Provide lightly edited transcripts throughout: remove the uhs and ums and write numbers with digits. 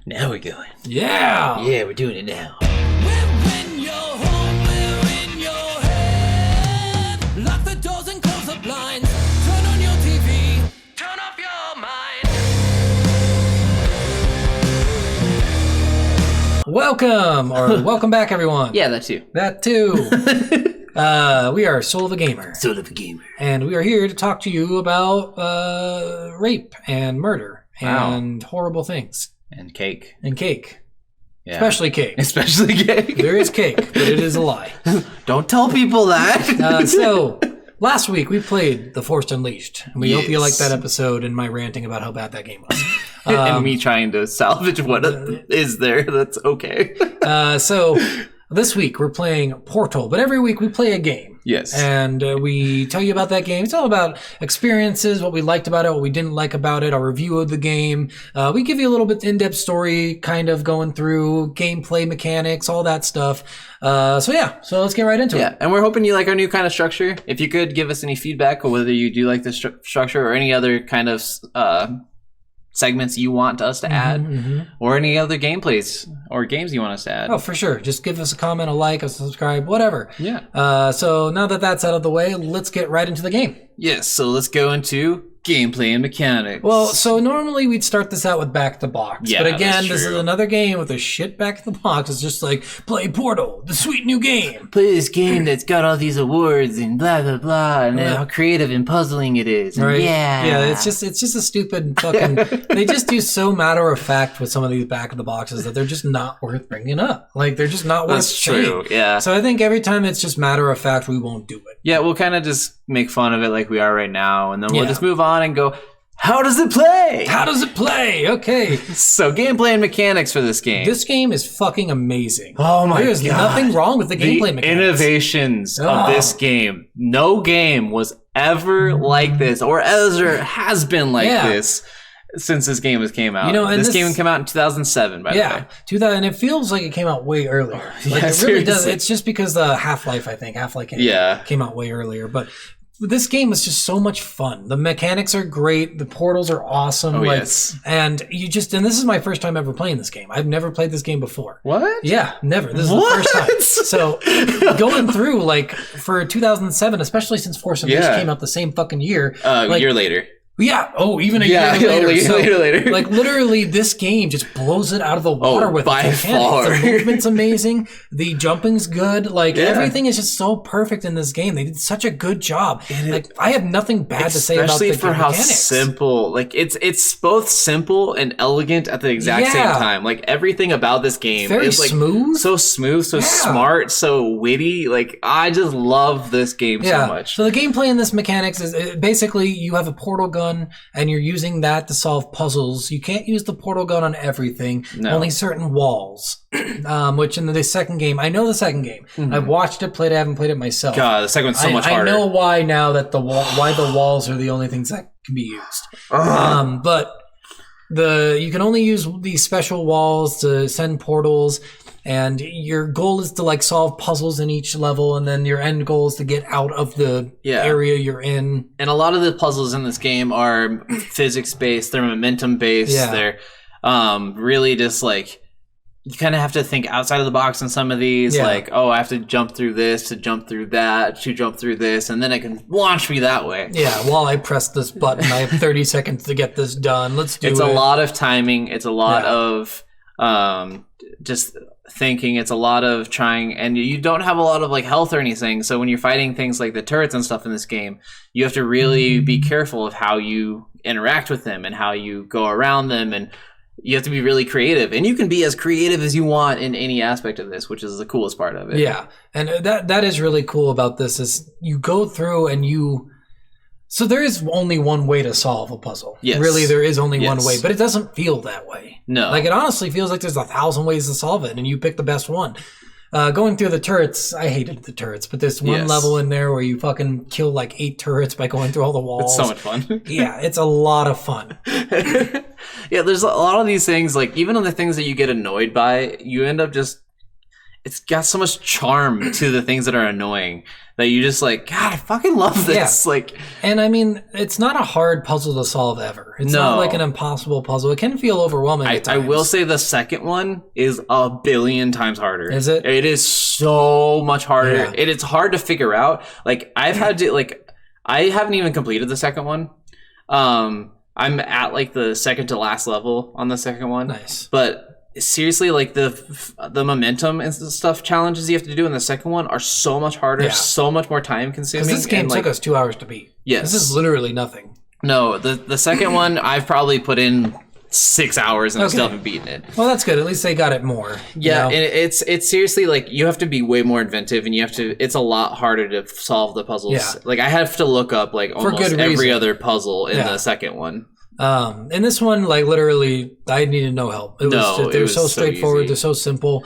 Now we're going. Yeah! Yeah, we're doing it now. We're in your home, we're in your head. Lock the doors and close the blinds. Turn on your TV, turn off your mind. Welcome back, everyone. Yeah, that too. That too. We are Soul of a Gamer. Soul of a Gamer. And we are here to talk to you about rape and murder and horrible things. And cake. And cake. Yeah. Especially cake. Especially cake. There is cake, but it is a lie. Don't tell people that. So, last week we played The Force Unleashed. And we hope you liked Yes. that episode and my ranting about how bad that game was. And me trying to salvage what is there that's okay. So, this week we're playing Portal, but every week we play a game. Yes. And we tell you about that game. It's all about experiences, what we liked about it, what we didn't like about it, our review of the game. We give you a little bit in-depth story, kind of going through gameplay mechanics, all that stuff. So let's get right into it. Yeah, and we're hoping you like our new kind of structure. If you could give us any feedback or whether you do like this structure or any other kind of segments you want us to add, or any other gameplays or games you want us to add. Oh, for sure. Just give us a comment, a like, a subscribe, whatever. Yeah. So now that that's out of the way, let's get right into the game. Yes, so let's go into gameplay and mechanics. Well, so normally we'd start this out with Back to the Box. Yeah, but again, that's this is true. another game with a shit Back to the Box. It's just like, play Portal, the sweet new game. Play this game that's got all these awards and blah blah blah, and how creative and puzzling it is. And Right? Yeah, it's just a stupid fucking. They just do so matter of fact with some of these Back of the Boxes that they're just not worth bringing up. Like they're just not worth that's saying. true. Yeah. So I think every time it's just matter of fact, we won't do it. Yeah, we'll kind of just make fun of it like we are right now, and then we'll Yeah. just move on and go, how does it play? How does it play? Okay, So gameplay and mechanics for this game. this game is fucking amazing. Oh my There's God. nothing wrong with the The gameplay mechanics. innovations Oh. of this game. No game was ever like this, or ever has been like Yeah. this since this game came out. You know, and this this- game came out in 2007, by the way. Yeah, 2000, and it feels like it came out way earlier. Like Yeah, it really does. seriously. It's just because the Half-Life, I think, Half-Life Yeah. came out way earlier. But this game is just so much fun. The mechanics are great. The portals are awesome. Oh, like, yes. and and this is my first time ever playing this game. I've never played this game before. What? Yeah, never. This is What? the first time. So going through like for 2007, especially since Force Unleashed Yeah. came out the same fucking year. A like, year later. Yeah. Oh, even a Yeah, year later. a So, year later. Like literally, this game just blows it out of the water with by its mechanics. far. The movement's amazing. The jumping's good. Like Yeah. everything is just so perfect in this game. They did such a good job. Like I have nothing bad to say about Especially the for how mechanics. simple, like it's both simple and elegant at the exact same Yeah. time. Like everything about this game Very is like smooth. so smart, so witty. Like I just love this game so much. So the gameplay in this mechanics is basically you have a portal gun and you're using that to solve puzzles. You can't use the portal gun on everything, No. only certain walls. Which in the second game, I know the second game. I've watched it, played it, I haven't played it myself. God, the second one's so much I harder. know why now that why the walls are the only things that can be used. But you can only use these special walls to send portals, and your goal is to like solve puzzles in each level, and then your end goal is to get out of the area you're in. And a lot of the puzzles in this game are physics based. They're momentum based. Yeah. They're really just like. You kind of have to think outside of the box in some of these, Yeah. like, oh, I have to jump through this, to jump through that, to jump through this, and then it can launch me that way. Yeah, while I press this button, I have 30 seconds to get this done. Let's do it. It's a lot of timing. It's a lot Yeah. of just thinking. It's a lot of trying, and you don't have a lot of like health or anything. So when you're fighting things like the turrets and stuff in this game, you have to really be careful of how you interact with them and how you go around them, and you have to be really creative. And you can be as creative as you want in any aspect of this, which is the coolest part of it. Yeah, and that is really cool about this is you go through and so there is only one way to solve a puzzle. Yes. Really, there is only one Yes. way, but it doesn't feel that way. No. Like it honestly feels like there's 1,000 ways to solve it, and you pick the best one. Going through the turrets, I hated the turrets, but there's one Yes. level in there where you fucking kill like 8 turrets by going through all the walls. It's so much fun. Yeah, it's a lot of fun. Yeah, there's a lot of these things, like even on the things that you get annoyed by, you end up just it's got so much charm to the things that are annoying that you just like, God, I fucking love this. Yeah. Like, and I mean, it's not a hard puzzle to solve ever. It's not like an impossible puzzle. It can feel overwhelming at I times. will say the second one is a billion times harder. Is it? It is so much harder. Yeah. It's hard to figure out. Like, I've had to, like, I haven't even completed the second one. I'm at like the second to last level on the second one. Nice. But seriously, like the momentum and stuff challenges you have to do in the second one are so much harder, so much more time consuming. Because this game took us 2 hours to beat. Yes. This is literally nothing. No, the second one I've probably put in 6 hours and I still haven't beaten it. Well, that's good. At least they got it more. Yeah, you know? and it's seriously like you have to be way more inventive, and you have to. It's a lot harder to solve the puzzles. Yeah. Like I have to look up like almost every other puzzle in the second one. In this one, like literally, I needed no help. They're so straightforward. Easy. They're so simple,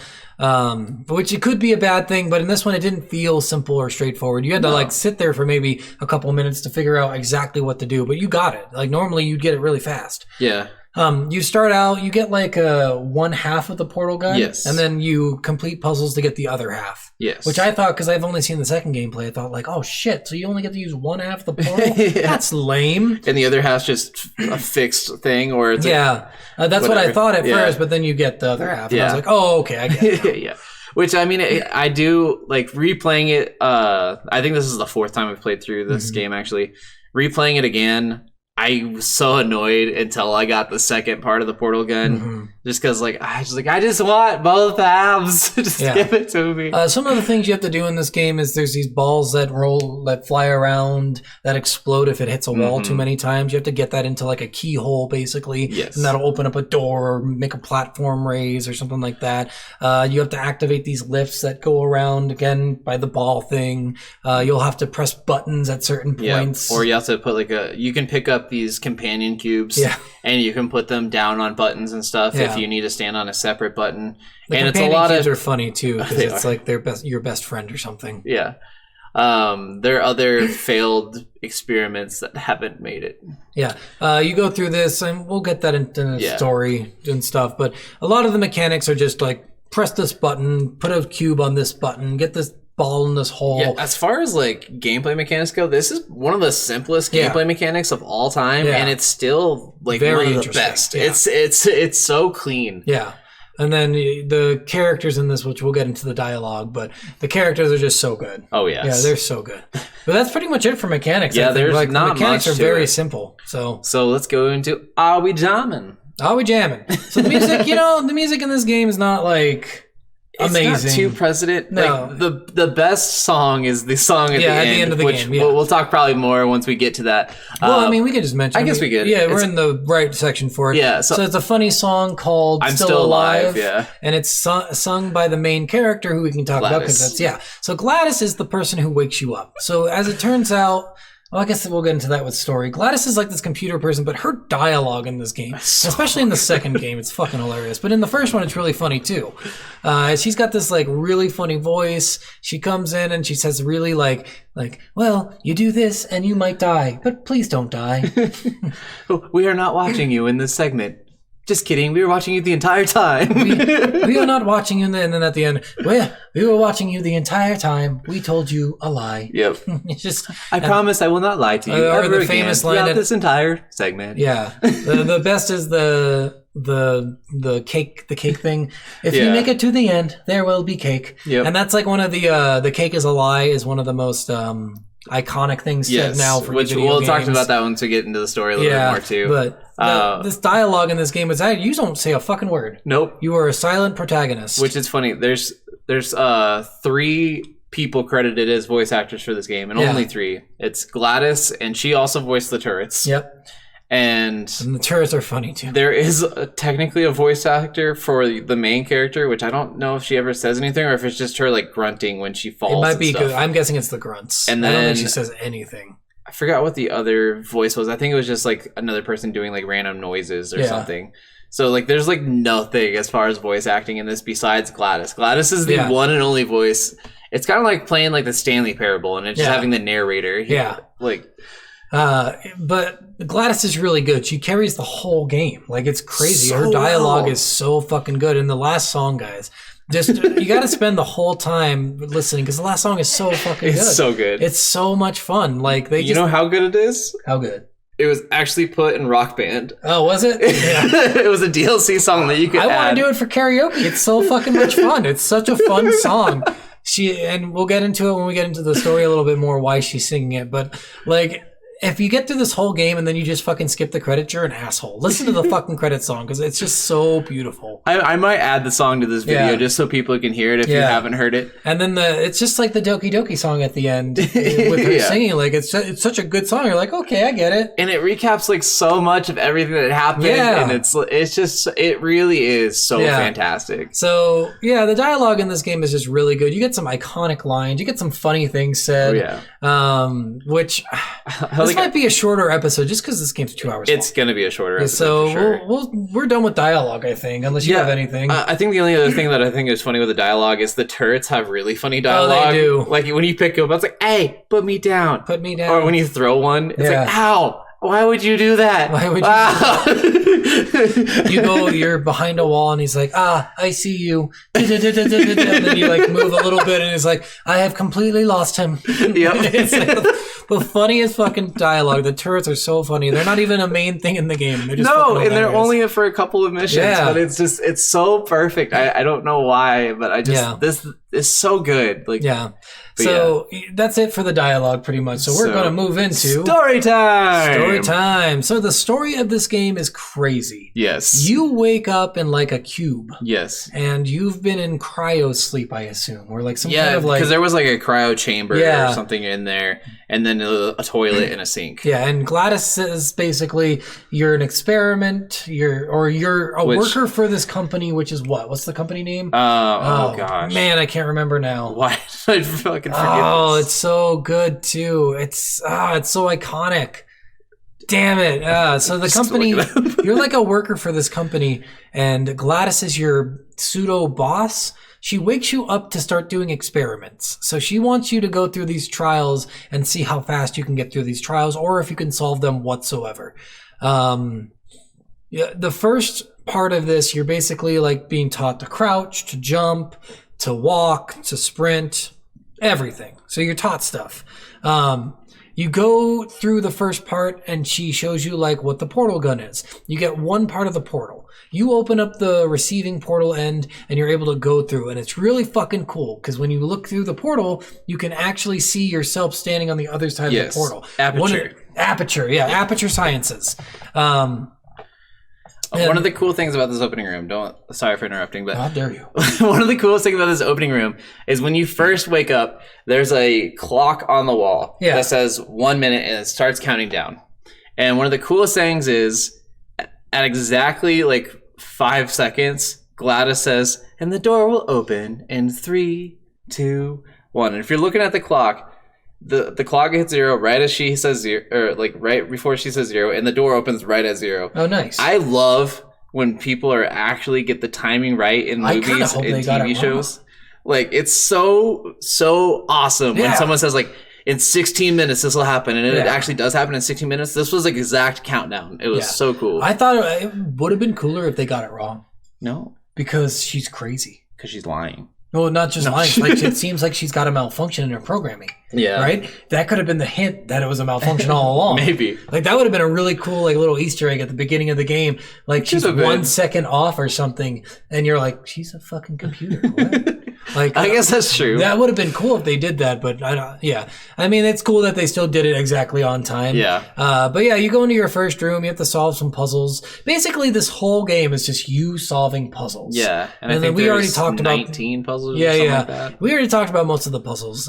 which it could be a bad thing. But in this one, it didn't feel simple or straightforward. You had to like sit there for maybe a couple minutes to figure out exactly what to do. But you got it. Like normally, you'd get it really fast. Yeah. You start out, you get like one half of the portal gun, yes, and then you complete puzzles to get the other half. Yes, which I thought, because I've only seen the second gameplay, I thought like, oh shit, so you only get to use one half of the portal? That's lame. And the other half's just a fixed thing, or it's that's what I thought at first, but then you get the other half, and I was like, oh, okay, I get it. Yeah. Which, I mean, I do, like, replaying it, I think this is the fourth time I've played through this game, actually. Replaying it again, I was so annoyed until I got the second part of the portal gun, just because, like, I just want both halves. Just give it to me. Some of the things you have to do in this game is there's these balls that fly around, that explode if it hits a wall too many times. You have to get that into, like, a keyhole, basically. Yes. And that'll open up a door or make a platform raise or something like that. You have to activate these lifts that go around, again, by the ball thing. You'll have to press buttons at certain points. Or you have to put, like, you can pick up these companion cubes and you can put them down on buttons and stuff if you need to stand on a separate button. And it's a lot of cubes are funny too, because it's like your best friend or something. Yeah. There are other failed experiments that haven't made it. Yeah. You go through this and we'll get that into the story and stuff, but a lot of the mechanics are just like press this button, put a cube on this button, get this ball in this hole. Yeah, as far as like gameplay mechanics go, this is one of the simplest gameplay mechanics of all time, and it's still like very one of the best. It's so clean. Yeah. And then the characters in this, which we'll get into the dialogue, but the characters are just so good. Oh yeah, they're so good. But that's pretty much it for mechanics. Yeah, there's like, not the mechanics much are very simple. So let's go into Are We Jammin? Are We Jammin? So the music, the music in this game is not like amazing. It's not too precedent. No. Like, the best song is the song at the end of the which game. Yeah. We'll talk probably more once we get to that. Well, I mean, we could just mention. I guess we could. Yeah, we're in the right section for it. Yeah. So it's a funny song called I'm Still Alive. Yeah. And it's sung by the main character who we can talk about because that's So Gladys is the person who wakes you up. So as it turns out. Well, I guess we'll get into that with story. Gladys is like this computer person, but her dialogue in this game, especially in the second game, it's fucking hilarious. But in the first one, it's really funny too. She's got this like really funny voice. She comes in and she says really like, well, you do this and you might die, but please don't die. We are not watching you in this segment. Just kidding. We were watching you the entire time. we are not watching you. And then at the end, well, we were watching you the entire time. We told you a lie. Yep. It's just. I promise I will not lie to you or ever the famous again line throughout this entire segment. Yeah. The best is the cake thing. If you make it to the end, there will be cake. Yep. And that's like one of the cake is a lie is one of the most iconic things said now for which video we'll games. talk about that once we get into the story a little bit more too. But this dialogue in this game is you don't say a fucking word. Nope. You are a silent protagonist. Which is funny. There's 3 people credited as voice actors for this game, and only 3. It's Gladys, and she also voiced the turrets. Yep. And the turrets are funny too. There is technically a voice actor for the main character, which I don't know if she ever says anything or if it's just her like grunting when she falls. It might be good. Stuff. I'm guessing it's the grunts. And then, I don't think she says anything. I forgot what the other voice was. I think it was just like another person doing like random noises or something. So like there's like nothing as far as voice acting in this besides Gladys. Gladys is the one and only voice. It's kind of like playing like the Stanley Parable and it's just having the narrator. But Gladys is really good. She carries the whole game. Like it's crazy. Her dialogue is so fucking good. And the last song, guys, Just you got to spend the whole time listening because the last song is so fucking good. It's so good. It's so much fun. Like You know how good it is? how good? It was actually put in Rock Band. Oh, was it? Yeah. It was a DLC song that you could I add. want to do it for karaoke. It's so fucking much fun. It's such a fun song. And we'll get into it when we get into the story a little bit more, why she's singing it. But like, if you get through this whole game and then you just fucking skip the credits, you're an asshole. Listen to the fucking credit song because it's just so beautiful. I might add the song to this video just so people can hear it if you haven't heard it. And then it's just like the Doki Doki song at the end with her singing. Like it's such a good song. You're like, okay, I get it. And it recaps like so much of everything that happened. Yeah. And it really is so fantastic. So yeah, the dialogue in this game is just really good. You get some iconic lines. You get some funny things said. Which this might be a shorter episode just because this game's 2 hours long. It's going to be a shorter episode. So for sure. we're done with dialogue, I think, unless you have anything. I think the only other thing that I think is funny with the dialogue is the turrets have really funny dialogue. Oh, they do. Like when you pick up, it's like, hey, put me down. Put me down. Or when you throw one, it's like, ow. Why would you do that? Why would you do that? You're behind a wall and he's like, I see you. And then you like move a little bit and it's like, I have completely lost him. Yep. It's like the funniest fucking dialogue. The turrets are so funny. They're not even a main thing in the game. They're just they're only for a couple of missions, but it's so perfect. I don't know why, but this is so good. Like, so that's it for the dialogue pretty much. So we're going to move into story time. So the story of this game is crazy. Yes. You wake up in like a cube. Yes. And you've been in cryo sleep, I assume, or like some kind of like, because there was like a cryo chamber or something in there, and then a toilet and a sink. Yeah, and Gladys says basically you're an experiment. You're a worker for this company, which is what? What's the company name? Oh gosh, man, I can't remember now. Why did I fucking forget? Oh, this? It's so good too. It's so iconic. Damn it. So the company, you're like a worker for this company, and Gladys is your pseudo boss. She wakes you up to start doing experiments. So she wants you to go through these trials and see how fast you can get through these trials or if you can solve them whatsoever. The first part of this, you're basically like being taught to crouch, to jump, to walk, to sprint, everything. So you're taught stuff. You go through the first part and she shows you like what the portal gun is. You get one part of the portal. You open up the receiving portal end and you're able to go through, and it's really fucking cool because when you look through the portal, you can actually see yourself standing on the other side of the portal. Aperture sciences. One of the cool things about this opening room, sorry for interrupting, but how dare you? One of the coolest things about this opening room is when you first wake up, there's a clock on the wall that says 1 minute and it starts counting down. And one of the coolest things is at exactly like 5 seconds, Gladys says, and the door will open in 3, 2, 1. And if you're looking at the clock, the clock hits 0 right as she says 0, or like right before she says 0, and the door opens right at 0. Oh, nice. I love when people are actually get the timing right in movies and TV shows. Like, it's so awesome when someone says like, in 16 minutes this will happen, and it actually does happen in 16 minutes. This was like exact countdown. It was so cool. I thought it would have been cooler if they got it wrong. No, because she's crazy. Because she's lying. No, not just lying. Like, it seems like she's got a malfunction in her programming. Yeah. Right? That could have been the hint that it was a malfunction all along. Maybe. Like, that would have been a really cool, like, little Easter egg at the beginning of the game. Like, she's 1 second off or something, and you're like, she's a fucking computer. What? Like, I guess that's true. That would have been cool if they did that, but I mean, it's cool that they still did it exactly on time. Yeah. But yeah, you go into your first room, you have to solve some puzzles. Basically, this whole game is just you solving puzzles. Yeah. And I think we already talked 19 puzzles or something like that. We already talked about most of the puzzles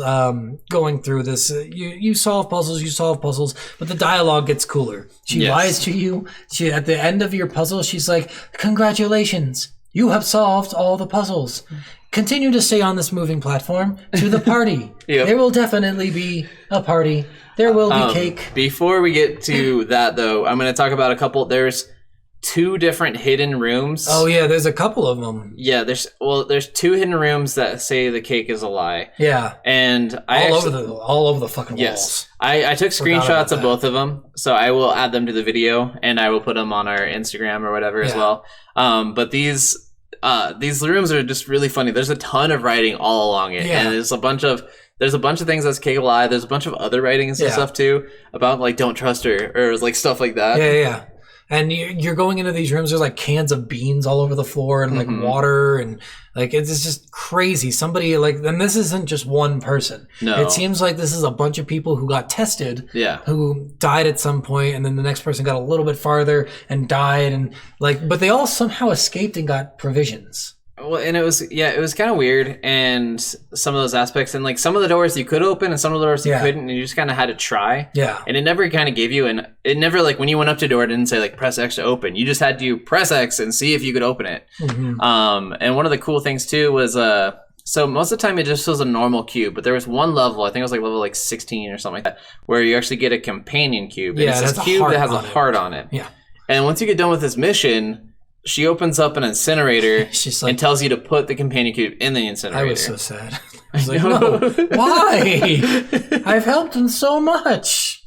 going through this. You solve puzzles, but the dialogue gets cooler. She lies to you. At the end of your puzzle, she's like, congratulations, you have solved all the puzzles. Continue to stay on this moving platform to the party. There will definitely be a party. There will be cake. Before we get to that, though, I'm going to talk about a couple. There's 2 different hidden rooms. Oh yeah, there's a couple of them. Yeah, there's 2 hidden rooms that say the cake is a lie. Yeah, and all over the fucking walls. I took screenshots of both of them, so I will add them to the video and I will put them on our Instagram or whatever as well. But these these rooms are just really funny. There's a ton of writing all along it, and there's a bunch of things that's KLI. There's a bunch of other writings and stuff too about like don't trust her or like stuff like that. Yeah. And you're going into these rooms. There's like cans of beans all over the floor and like water and like it's just crazy. Somebody like, and this isn't just one person. No, it seems like this is a bunch of people who got tested. Yeah. Who died at some point, and then the next person got a little bit farther and died, and like, but they all somehow escaped and got provisions. Well, and it was kind of weird, and some of those aspects, and like some of the doors you could open, and some of the doors you couldn't, and you just kind of had to try. Yeah. And it never kind of gave you, and it never like when you went up to a door, it didn't say like press X to open. You just had to press X and see if you could open it. Mm-hmm. And one of the cool things too was so most of the time it just was a normal cube, but there was one level, I think it was like level like 16 or something like that, where you actually get a companion cube. And it's this cube that has a heart on it. Yeah. And once you get done with this mission, she opens up an incinerator She's like, and tells you to put the companion cube in the incinerator. I was so sad. I was like, no, why? I've helped him so much.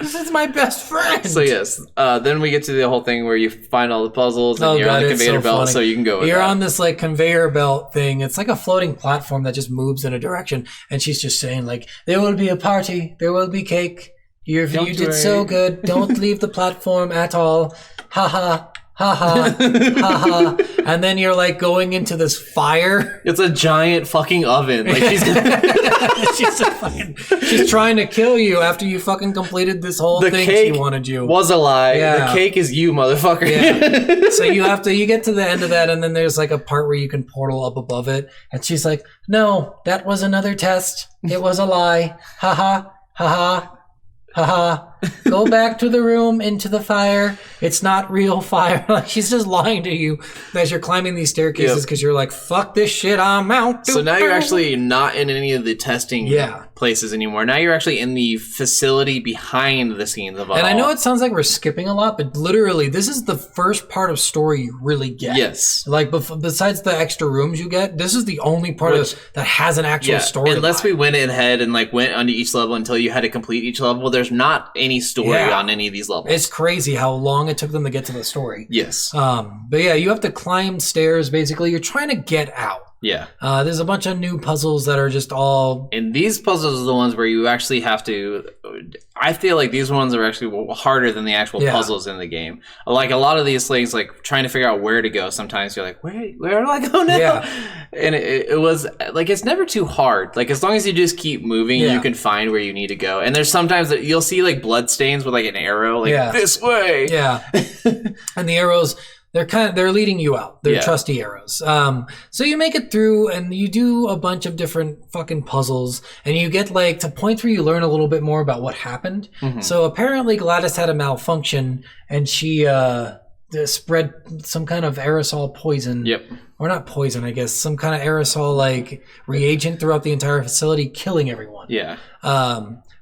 This is my best friend. So yes, then we get to the whole thing where you find all the puzzles and you're on the conveyor belt, funny. so you can go with You're that. on this like conveyor belt thing. It's like a floating platform that just moves in a direction, and she's just saying like, there will be a party, there will be cake. You did so good. Don't leave the platform at all. Ha ha. Ha ha, ha ha. And then you're like going into this fire. It's a giant fucking oven. Like she's trying to kill you after you fucking completed this whole thing she wanted you. Was a lie. Yeah. The cake is you, motherfucker. Yeah. So you get to the end of that, and then there's like a part where you can portal up above it, and she's like, no, that was another test. It was a lie. Ha ha, ha ha. Haha, go back to the room, into the fire. It's not real fire. Like, she's just lying to you as you're climbing these staircases because you're like, fuck this shit, I'm out. So now you're actually not in any of the testing places anymore. Now you're actually in the facility behind the scenes of it all. And I know it sounds like we're skipping a lot, but literally, this is the first part of story you really get. Yes. Like, besides the extra rooms you get, this is the only part that has an actual story. Unless we went ahead and like went onto each level until you had to complete each level, there's not any story on any of these levels. It's crazy how long it took them to get to the story. Yes. But yeah, you have to climb stairs, basically. You're trying to get out. Yeah. There's a bunch of new puzzles that are just all... And these puzzles are the ones where you actually have to... I feel like these ones are actually harder than the actual puzzles in the game. Like a lot of these things, like trying to figure out where to go, sometimes you're like, where do I go now? Yeah. And it was like, it's never too hard. Like as long as you just keep moving, you can find where you need to go. And there's sometimes that you'll see like blood stains with like an arrow, like this way. Yeah. And the arrows... They're leading you out. They're trusty arrows. So you make it through and you do a bunch of different fucking puzzles and you get like to points where you learn a little bit more about what happened. Mm-hmm. So apparently Gladys had a malfunction and she spread some kind of aerosol poison. Yep. Or not poison, I guess. Some kind of aerosol like reagent throughout the entire facility, killing everyone. Yeah.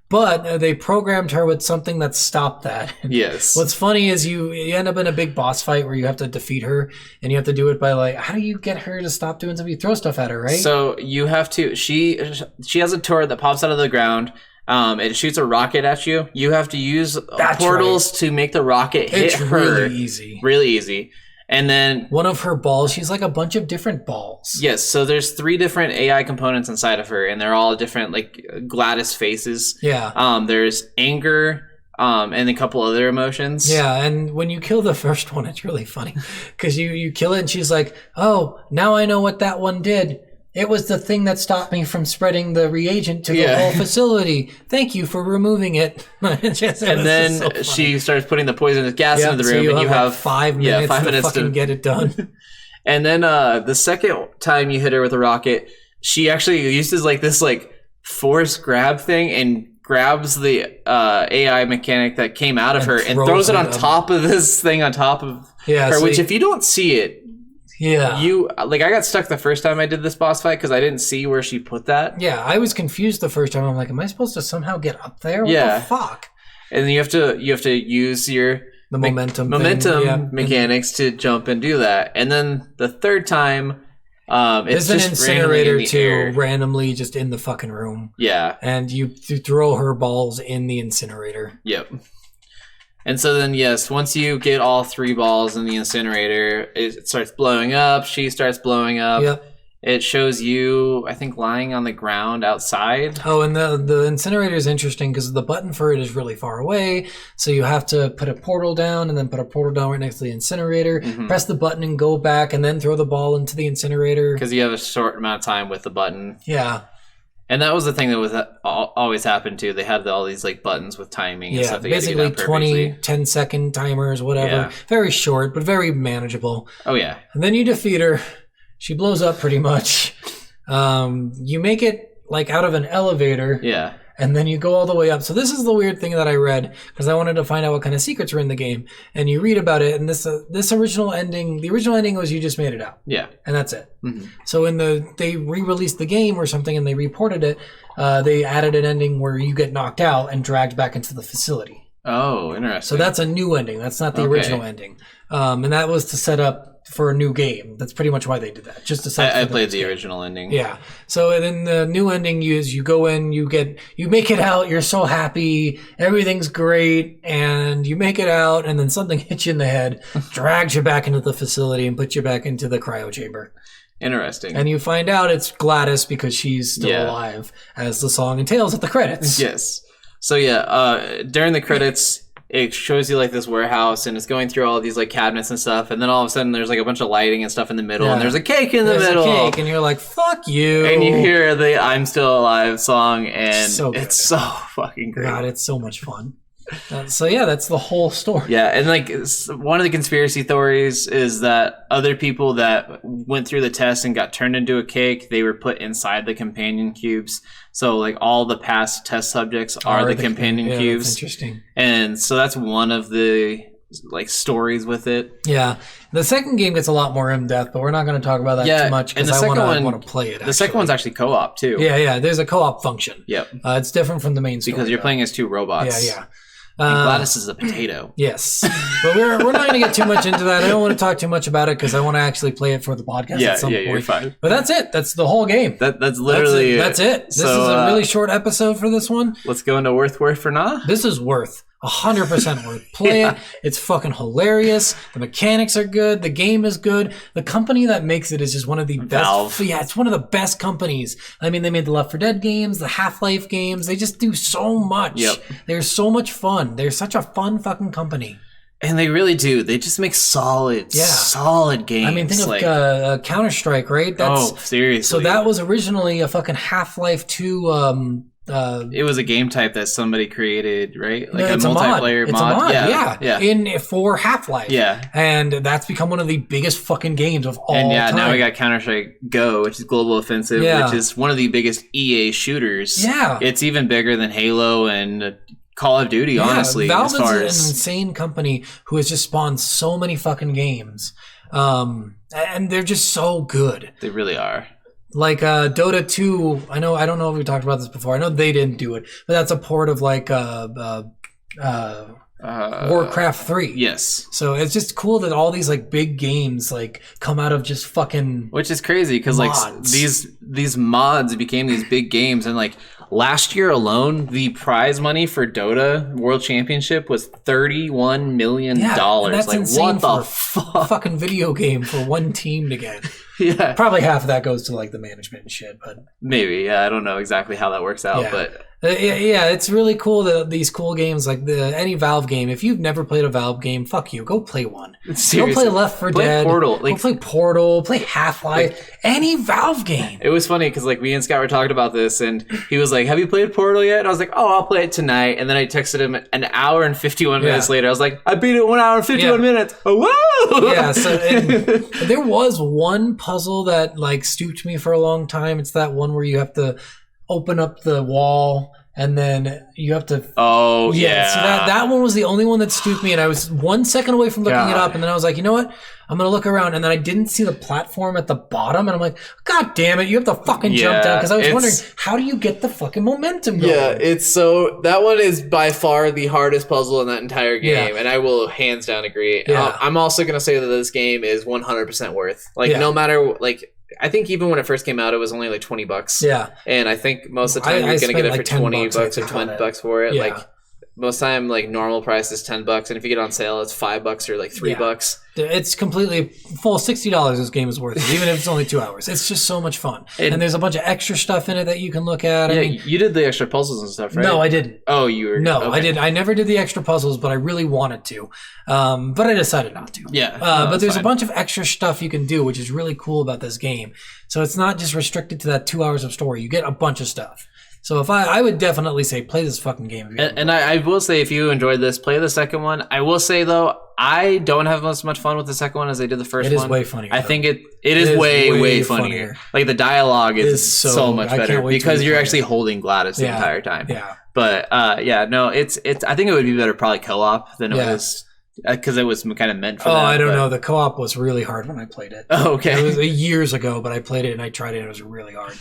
But they programmed her with something that stopped that. Yes. What's funny is you end up in a big boss fight where you have to defeat her, and you have to do it by like, how do you get her to stop doing something? You throw stuff at her, right? So you have to. She has a turret that pops out of the ground. It shoots a rocket at you. You have to use portals to make the rocket hit her. Really easy. Really easy. And then one of her balls, she's like a bunch of different balls. Yes, so there's 3 different AI components inside of her, and they're all different, like Gladys faces. Yeah. There's anger, and a couple other emotions. Yeah, and when you kill the first one, it's really funny because you kill it, and she's like, "Oh, now I know what that one did. It was the thing that stopped me from spreading the reagent to the whole facility. Thank you for removing it." And then she starts putting the poisonous gas into the room, and you have like 5 minutes, 5 minutes to fucking get it done. And then the second time you hit her with a rocket, she actually uses like this like force grab thing and grabs the AI mechanic that came out of her and throws it on top of this thing on top of her. So which if you don't see it. Yeah. I got stuck the first time I did this boss fight because I didn't see where she put that. Yeah, I was confused the first time. I'm like, am I supposed to somehow get up there? What the fuck? And then you have to use your momentum mechanics to jump and do that. And then the third time, it's an just incinerator too, randomly just in the fucking room. Yeah. And you throw her balls in the incinerator. Yep. And so then, yes, once you get all 3 balls in the incinerator, it starts blowing up. She starts blowing up. Yep. It shows you, I think, lying on the ground outside. Oh, and the incinerator is interesting because the button for it is really far away. So you have to put a portal down and then put a portal down right next to the incinerator. Mm-hmm. Press the button and go back and then throw the ball into the incinerator. Because you have a short amount of time with the button. Yeah. And that was the thing that was always happened too. They had all these like buttons with timing and stuff. Basically 20, 10-second timers, whatever. Yeah. Very short, but very manageable. Oh, yeah. And then you defeat her. She blows up pretty much. You make it like out of an elevator. Yeah. And then you go all the way up. So this is the weird thing that I read because I wanted to find out what kind of secrets are in the game. And you read about it. And this original ending, the original ending was you just made it out. Yeah. And that's it. Mm-hmm. So they re-released the game or something and they reported it. They added an ending where you get knocked out and dragged back into the facility. Oh, interesting. So that's a new ending. That's not the original ending. And that was to set up for a new game. That's pretty much why they did that. Just to set up I for played the game. original ending. Yeah. So then the new ending is you go in, you make it out, you're so happy, everything's great, and you make it out, and then something hits you in the head, drags you back into the facility, and puts you back into the cryo chamber. Interesting. And you find out it's Gladys because she's still alive, as the song entails at the credits. Yes. So yeah, during the credits, it shows you like this warehouse and it's going through all of these like cabinets and stuff, and then all of a sudden there's like a bunch of lighting and stuff in the middle, and there's a cake in the middle. There's a cake, and you're like, fuck you. And you hear the I'm Still Alive song, and it's so fucking great. God, it's so much fun. So yeah, that's the whole story. Yeah, and like one of the conspiracy theories is that other people that went through the test and got turned into a cake, they were put inside the companion cubes. So like all the past test subjects are the companion cubes. That's interesting. And so that's one of the like stories with it. Yeah, the second game gets a lot more in depth, but we're not going to talk about that too much because I want to play it. The second one's actually co-op too. Yeah. There's a co-op function. Yep. It's different from the main story because you're playing as 2 robots. Yeah. And Gladys is a potato. Yes, but we're not going to get too much into that. I don't want to talk too much about it because I want to actually play it for the podcast at some point. You're fine. But that's it. That's the whole game. That's literally that's it. This is a really short episode for this one. Let's go into worth or not. This is worth. 100% worth. Play it. It's fucking hilarious. The mechanics are good. The game is good. The company that makes it is just one of the best. Valve. Yeah, it's one of the best companies. I mean, they made the Left 4 Dead games, the Half-Life games. They just do so much. Yep. They're so much fun. They're such a fun fucking company. And they really do. They just make solid games. I mean, think of Counter-Strike, right? Seriously. So that was originally a fucking Half-Life 2 it was a game type that somebody created, right? Like it's a multiplayer It's a mod. Yeah. For Half-Life. Yeah. And that's become one of the biggest fucking games of all time. Now we got Counter-Strike Go, which is Global Offensive, which is one of the biggest EA shooters. Yeah. It's even bigger than Halo and Call of Duty, honestly. Valve is an insane company who has just spawned so many fucking games. And they're just so good. They really are. Like Dota 2, I don't know if we talked about this before. I know they didn't do it, but that's a port of like Warcraft 3. Yes. So it's just cool that all these like big games like come out of just fucking which is crazy because like these mods became these big games, and like last year alone, the prize money for Dota World Championship was $31 million. And that's like insane what the for fuck? A fucking video game for one team to get. Yeah. Probably half of that goes to like the management and shit, but maybe. Yeah, I don't know exactly how that works out, but it's really cool that these cool games like any Valve game. If you've never played a Valve game, fuck you. Go play one. Seriously. Go play Left 4 Dead. Portal. Go play Portal. Play Half-Life. Any Valve game. It was funny because like me and Scott were talking about this, and he was like, "Have you played Portal yet?" And I was like, "Oh, I'll play it tonight." And then I texted him an hour and 51 minutes later. I was like, "I beat it 1 hour and 51 minutes." Oh, whoa! Yeah. So there was one puzzle that like stooped me for a long time. It's that one where you have to open up the wall. And then you have to... Oh, yeah. So that one was the only one that stooped me, and I was 1 second away from looking it up, and then I was like, you know what? I'm going to look around, and then I didn't see the platform at the bottom, and I'm like, God damn it, you have to fucking jump down, because I was wondering, how do you get the fucking momentum going? Yeah, that one is by far the hardest puzzle in that entire game, and I will hands down agree. Yeah. I'm also going to say that this game is 100% worth. Like, no matter, like... I think even when it first came out, it was only like $20. Yeah. And I think most of the time you're going to get it for $20 or $20 for it. Yeah. Like, most time like normal price is $10, and if you get on sale, it's $5 or like $3. It's completely full $60. This game is worth it, even if it's only 2 hours. It's just so much fun, and there's a bunch of extra stuff in it that you can look at. Yeah, I mean, you did the extra puzzles and stuff, right? no, I didn't. Oh, you were No, okay. I didn't. I never did the extra puzzles, but I really wanted to. But I decided not to. Yeah, but there's fine. a bunch of extra stuff you can do, which is really cool about this game. So it's not just restricted to that 2 hours of story. You get a bunch of stuff. So if I would definitely say play this fucking game. If you haven't And I will say, if you enjoyed this, play the second one. I will say though, I don't have as much fun with the second one as I did the first one. It is way funnier. I though. think it is way funnier. funnier. Like the dialogue is so much I can't better wait to because you're replay actually it. holding Gladys the entire time. Yeah. But no, it's. I think it would be better probably co-op than it Yeah. was because it was kind of meant for. Oh, that, I don't but- know. The co-op was really hard when I played it. Oh, okay. It was years ago, but I played it and I tried it and it was really hard.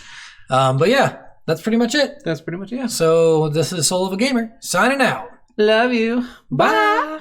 But yeah, that's pretty much it. That's pretty much it. So this is Soul of a Gamer signing out. Love you. Bye.